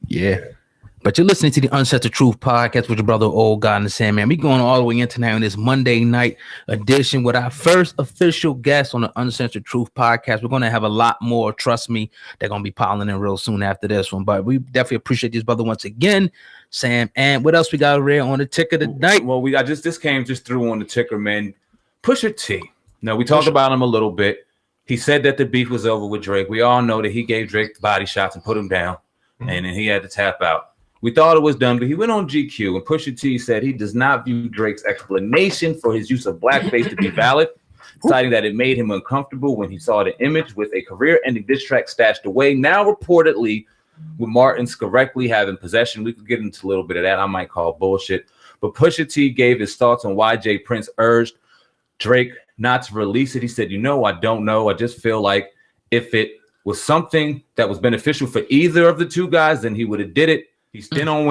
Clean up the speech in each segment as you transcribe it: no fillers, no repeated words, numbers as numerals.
Yeah. But you're listening to the Uncensored Truth podcast with your brother, Old God and the Sandman. We going all the way in tonight on this Monday night edition with our first official guest on the Uncensored Truth podcast. We're going to have a lot more. Trust me, they're going to be piling in real soon after this one. But we definitely appreciate this brother once again, Sam. And what else we got over on the ticker tonight? Well, this came just through on the ticker, man. Pusha T. Now, we talked about him a little bit. He said that the beef was over with Drake. We all know that he gave Drake body shots and put him down, and then he had to tap out. We thought it was done, but he went on GQ, and Pusha T said he does not view Drake's explanation for his use of blackface to be valid, citing that it made him uncomfortable when he saw the image with a career-ending diss track stashed away. Now, reportedly, with Martin's correctly having possession, we could get into a little bit of that. I might call bullshit. But Pusha T gave his thoughts on why Jay Prince urged Drake not to release it. He said, I don't know. I just feel like if it was something that was beneficial for either of the two guys, then he would have did it. He then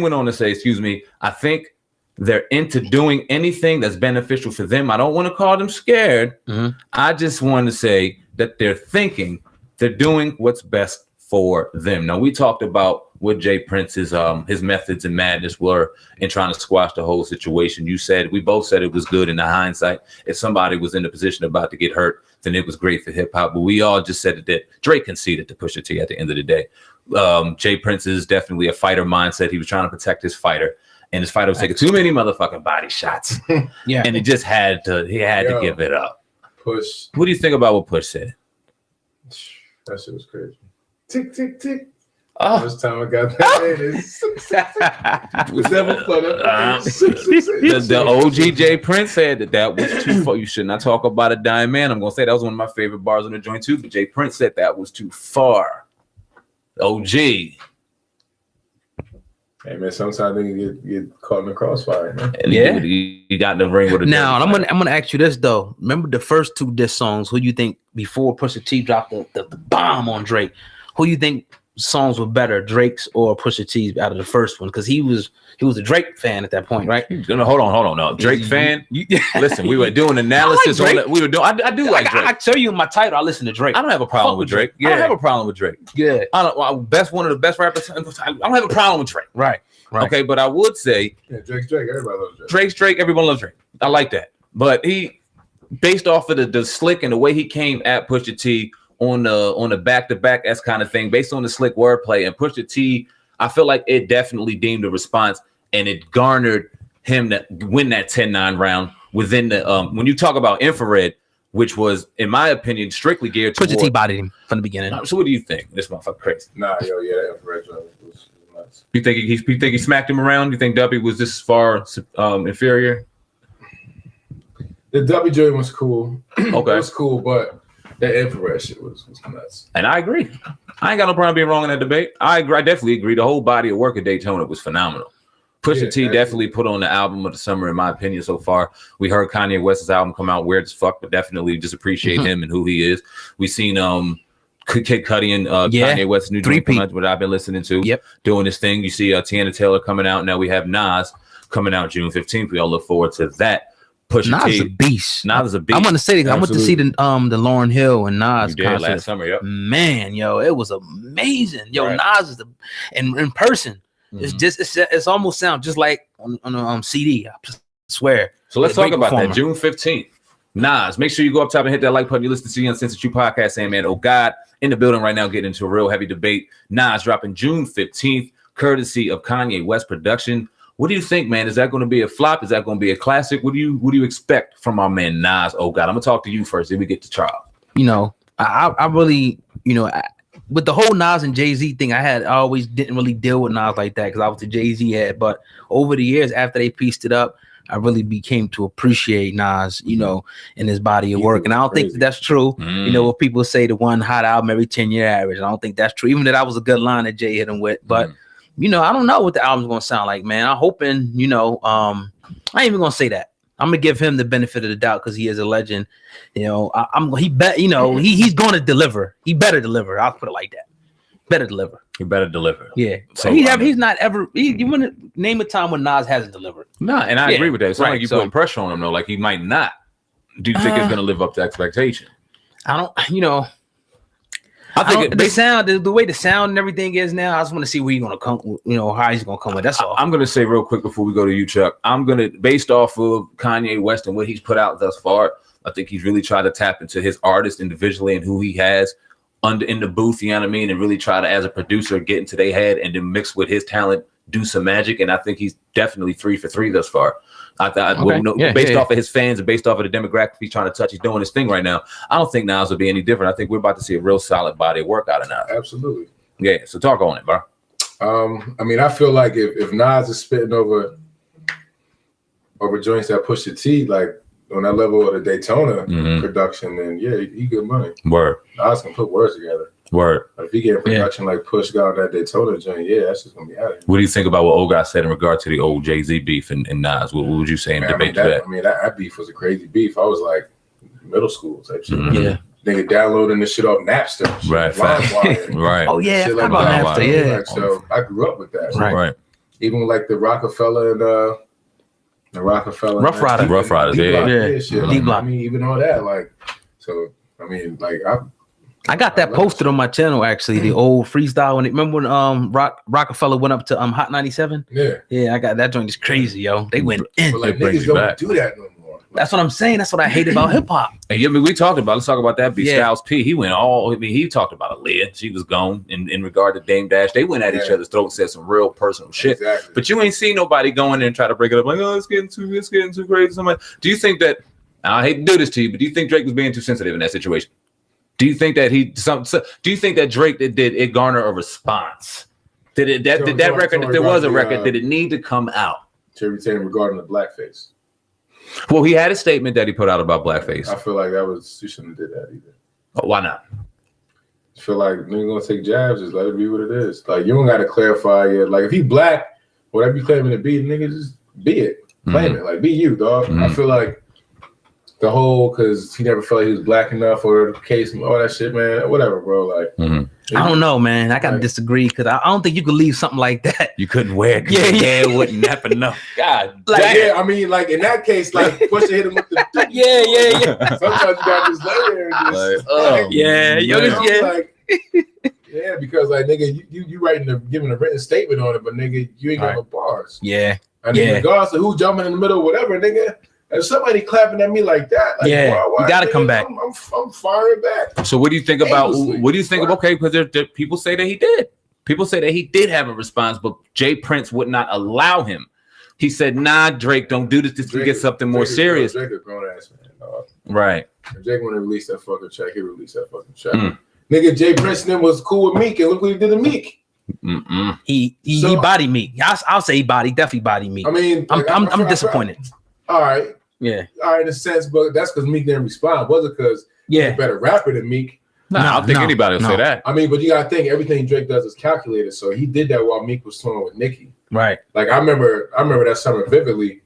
went on to say, I think they're into doing anything that's beneficial for them. I don't want to call them scared. I just want to say that they're doing what's best for them. Now, we talked about what Jay Prince's his methods and madness were in trying to squash the whole situation. We both said it was good in the hindsight. If somebody was in a position about to get hurt, then it was great for hip hop. But we all just said that Drake conceded to Pusha T at the end of the day. Jay Prince is definitely a fighter mindset. He was trying to protect his fighter, and his fighter was taking too many motherfucking body shots. Yeah, and he had to give it up. Push. What do you think about what Push said? That shit was crazy. Tick, tick, tick. Oh. First time I got that. Was never flutter. The OG Jay Prince said that was too far. You should not talk about a dying man. I'm gonna say that was one of my favorite bars on the joint too. But Jay Prince said that was too far. OG. Hey man, sometimes they get caught in the crossfire, man. And you got in the ring with a now. I'm gonna ask you this though. Remember the first two diss songs? Who you think before Pusha T dropped the bomb on Drake? Who you think songs were better, Drake's or Pusha T's out of the first one? Because he was a Drake fan at that point, right? No, hold on. No, Drake fan. Listen, we were doing analysis on it. We were doing. I do like Drake. I tell you in my title, I listen to Drake. I don't have a problem with Drake. Yeah. I don't have a problem with Drake. Yeah, one of the best rappers. I don't have a problem with Drake. Right. Okay, but I would say Drake's Drake. Everybody loves Drake. Drake's Drake. Everyone loves Drake. I like that. But he, based off of the slick and the way he came at Pusha T on the back-to-back S kind of thing, based on the slick wordplay and Pusha T, I feel like it definitely deemed a response, and it garnered him to win that 10-9 round within the when you talk about Infrared, which was, in my opinion, strictly geared to Pusha T bodied him from the beginning. So what do you think? This motherfucker crazy. That Infrared was nuts. You think he smacked him around? You think W was this far inferior? The W joint was cool. Okay. It was cool, but that Infrared shit was nuts. And I agree. I ain't got no problem being wrong in that debate. I definitely agree. The whole body of work at Daytona was phenomenal. Pusha T definitely put on the album of the summer, in my opinion, so far. We heard Kanye West's album come out weird as fuck, but definitely just appreciate him and who he is. We seen Kid Cudi and Kanye West's new joint come out, what I've been listening to, doing this thing. You see Tiana Taylor coming out. Now we have Nas coming out June 15th. We all look forward to that. Nas is a beast. Nas is a beast. I want to say that. I went to see the Lauryn Hill and Nas concert last summer. Yep. Man, it was amazing. Nas is in person. It's just it's almost sound just like on CD. I swear. So let's talk about that. June 15th. Nas, make sure you go up top and hit that like button. You listen to the Uncensored Truth podcast, saying, man, oh God, in the building right now, getting into a real heavy debate. Nas dropping June 15th, courtesy of Kanye West production. What do you think, man? Is that going to be a flop? Is that going to be a classic? What do you expect from our man Nas? Oh God, I'm gonna talk to you first. Then we get to Charles. I really, with the whole Nas and Jay-Z thing, I always didn't really deal with Nas like that because I was a Jay-Z head. But over the years, after they pieced it up, I really became to appreciate Nas, in his body of work. And I don't think that's true. What people say, the one hot album every 10-year average. I don't think that's true. Even that was a good line that Jay hit him with, but. I don't know what the album's gonna sound like, man. I'm hoping, I ain't even gonna say that. I'm gonna give him the benefit of the doubt because he is a legend. He's gonna deliver. He better deliver. I'll put it like that. Better deliver. He better deliver. Yeah. So he's not ever. You want to name a time when Nas hasn't delivered? No, and I agree with that. It's not like you're putting pressure on him though. Like he might not. Do you think it's gonna live up to expectation? I don't. I think the way the sound and everything is now. I just want to see where he's gonna come. How he's gonna come with. That's all. I'm gonna say real quick before we go to you, Chuck. I'm gonna, based off of Kanye West and what he's put out thus far, I think he's really tried to tap into his artist individually and who he has in the booth. You know what I mean? And really try to, as a producer, get into their head and then mix with his talent, do some magic. And I think he's definitely 3 for 3 thus far. Based off of his fans and based off of the demographic he's trying to touch, he's doing his thing right now. I don't think Nas will be any different. I think we're about to see a real solid body of work out of Nas. Absolutely. Yeah. So talk on it, bro. I mean, I feel like if Nas is spitting over joints that Pusha T, like on that level of the Daytona production, then yeah, he good money. Word. Nas can put words together. Word. If he get production like Push got on that Daytona joint, yeah, that's just gonna be out of here. What do you think about what old guy said in regard to the old Jay-Z beef and Nas? What would you say in debate to that? I mean, that beef was a crazy beef. I was like middle school type shit. Yeah. Nigga downloading this shit off Napster. Right. Right. Oh yeah, like about Napster. Yeah. Like, so I grew up with that. Right. Even like the Rockefeller and Rough Riders. Yeah. Shit. D Block. I mean, even all that. Like, so I mean, like I got that posted on my channel actually. The old freestyle. Remember when Rockefeller went up to Hot 97? Yeah. I got that joint. Is crazy, yo. They went in. But like niggas don't do that no more. That's what I'm saying. That's what I hate about hip hop. And yeah, I mean, we talked about. Let's talk about that. Styles P. He went all. I mean, he talked about Aaliyah. She was gone in regard to Dame Dash. They went at each other's throats, said some real personal shit. Exactly. But you ain't seen nobody go in there and try to break it up like, oh, it's getting too crazy. Somebody. Do you think that? I hate to do this to you, but do you think Drake was being too sensitive in that situation? Do you think that do you think that Drake did it garner a response? Did that record, if there was a record, did it need to come out? To retain regarding the blackface. Well, he had a statement that he put out about blackface. I feel like you shouldn't have did that either. Oh, why not? I feel like nigga gonna take jabs, just let it be what it is. Like you don't gotta clarify it. Like if he black, whatever you claiming to be, nigga, just be it. Claim it. Like be you, dog. I feel like the whole, because he never felt like he was black enough or the case, all that shit, man. Whatever, bro. Like, I don't know, man. I gotta disagree because I don't think you could leave something like that. You couldn't wear it. Yeah, it wouldn't happen enough. God, like, yeah. I mean, like in that case, like Pusha hit him with the yeah. Sometimes you gotta just lay there and just, yeah, because like nigga, you giving a written statement on it, but nigga, you ain't got no bars. Yeah, and regardless of who jumping in the middle, whatever, nigga. If somebody clapping at me like that, like, you gotta come back. I'm firing back. So what do you think about? What do you think of? Okay, because there people say that he did. People say that he did have a response, but Jay Prince would not allow him. He said, "Nah, Drake, don't do this. This can get something more serious." Drake a grown ass man, dog. Right. If Drake want to release that fucking track, he released that fucking track. Nigga, Jay Prince then was cool with Meek, and look what he did to Meek. He bodied Meek. I'll say he definitely bodied Meek. I mean, I'm disappointed. All right. Yeah. All right, in a sense, but that's because Meek didn't respond. Was it because he's a better rapper than Meek? No, I don't think anybody will say that. I mean, but you gotta think everything Drake does is calculated. So he did that while Meek was touring with Nicki. Right. Like I remember that summer vividly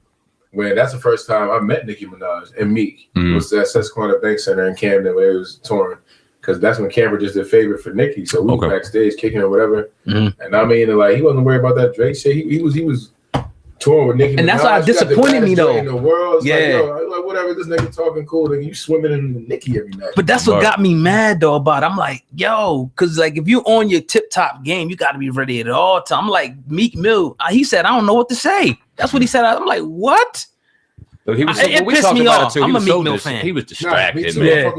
when that's the first time I met Nicki Minaj and Meek. It was at Susquehanna Bank Center in Camden where it was touring. Because that's when Cameron just did favorite for Nicki. So we were backstage kicking or whatever. And I mean, like he wasn't worried about that Drake shit. He was touring with Nicki Minaj. And that's why it disappointed me though. In the world. Like whatever, this nigga talking cool, then you swimming in Nicki every night. But that's what got me mad though about it. I'm like, yo, because like if you on your tip top game, you got to be ready at all time. I'm like Meek Mill. He said, I don't know what to say. That's what he said. I'm like, what? But he was it pissed me off. I'm a Meek Mill fan. He was distracted, man.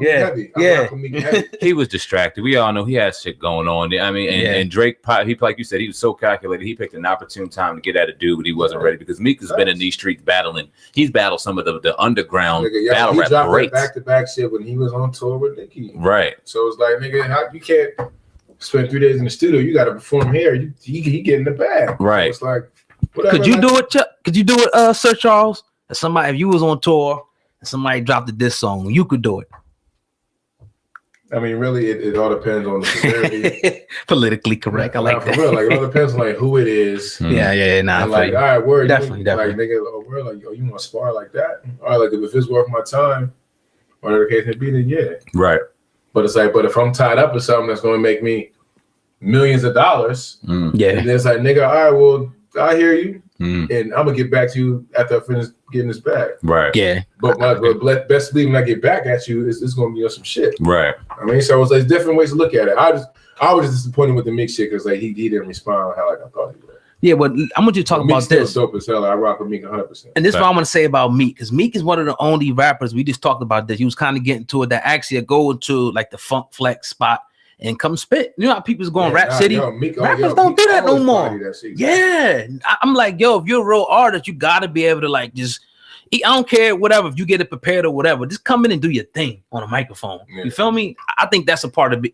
He was distracted. We all know he has shit going on. I mean, and Drake, he like you said, he was so calculated. He picked an opportune time to get at a dude, but he wasn't ready because Meek has been in these streets battling. He's battled some of the underground battle rap greats. Back-to-back shit when he was on tour with Nicki. Right. So it's like, nigga, you can't spend 3 days in the studio. You got to perform here. He get in the bag. Right. So it's like, whatever. Could you do it, Chuck? Could you do it, Sir Charles? If you was on tour and somebody dropped a diss song, you could do it. I mean, really, it all depends on the severity. Politically correct. I like that. For real, like it all depends on like who it is. Nah. Like, all right, word, definitely. Like, nigga, word, like, you want to spar like that? All right, like if it's worth my time, whatever the case may be, then yeah. Right. But it's like, but if I'm tied up with something that's going to make me millions of dollars, then it's like, nigga, all right, well, I hear you. and I'm gonna get back to you after I finish getting this bag. Right. Yeah. But best believe when I get back at you, it's gonna be on some shit. Right. I mean, so it's like different ways to look at it. I was just disappointed with the Meek shit because like he didn't respond how like I thought he would. Yeah, but I want you to talk about this. Dope as hell. I rock with Meek 100%. And this is what I'm gonna say about Meek, because Meek is one of the only rappers, we just talked about this. He was kind of getting to it that actually go into like the funk flex spot and come spit. You know how people's going Rap City? Rappers don't do that no more. Yeah. I'm like, yo, if you're a real artist, you gotta be able to like just I don't care, whatever, if you get it prepared or whatever, just come in and do your thing on a microphone. Yeah. You feel me? I think that's a part of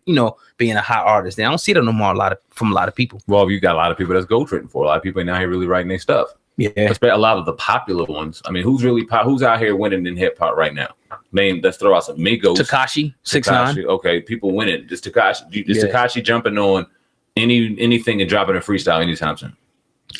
being a hot artist. And I don't see that no more from a lot of people. Well, you got a lot of people that's gold trading for. A lot of people now here really writing their stuff. Yeah. Especially a lot of the popular ones. I mean, who's out here winning in hip hop right now? Let's throw out some Migos. Tekashi 6ix9ine. Okay, people winning. Just Tekashi jumping on anything and dropping a freestyle anytime soon.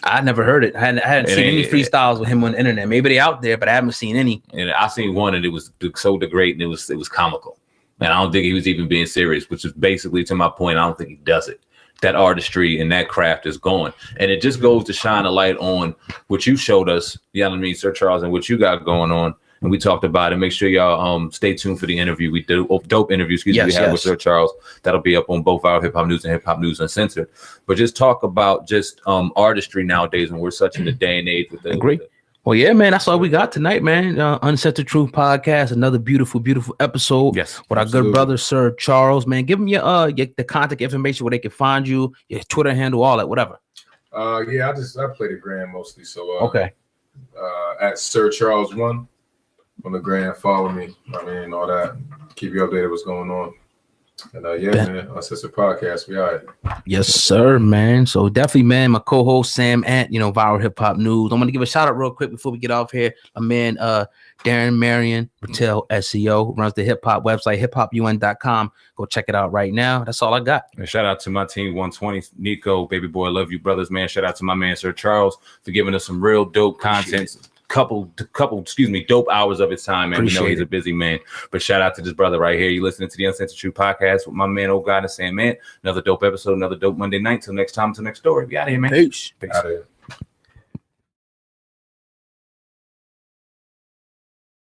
I never heard it. I hadn't seen any freestyles with him on the internet. Maybe they out there, but I haven't seen any. And I seen one, and it was so degrading. It was comical, and I don't think he was even being serious. Which is basically to my point. I don't think he does it. That artistry and that craft is gone, and it just goes to shine a light on what you showed us. You know what I mean, Sir Charles, and what you got going on. And we talked about it. Make sure y'all stay tuned for the interview. We do dope interview. We had with Sir Charles. That'll be up on both our Hip Hop News and Hip Hop News Uncensored. But just talk about just artistry nowadays, and we're such in the day and age with the. Agree. Well, yeah, man, that's all we got tonight, man. Uncensored Truth Podcast, another beautiful, beautiful episode. Yes, with our good brother, Sir Charles. Man, give them your the contact information where they can find you, your Twitter handle, all that, whatever. Yeah, I play the gram mostly. So okay. At Sir Charles 1. On the gram, follow me. I mean, all that. Keep you updated what's going on. And man, Uncensored Podcast, we all right. Yes, sir, man. So definitely, man, my co-host SamAnt, Viral Hip Hop News. I'm gonna give a shout out real quick before we get off here. My man, Darren Marion, Patel SEO, runs the hip hop website, hiphopun.com. Go check it out right now. That's all I got. And shout out to my team 120, Nico, baby boy, love you, brothers, man. Shout out to my man, Sir Charles, for giving us some real dope content. Couple, dope hours of his time, man. We know he's a busy man, but shout out to this brother right here. You listening to the Uncensored Truth Podcast with my man, old guy, and SamAnt. Another dope episode, another dope Monday night. Till next time, till next story. We out of here, man. Peace. Out of here.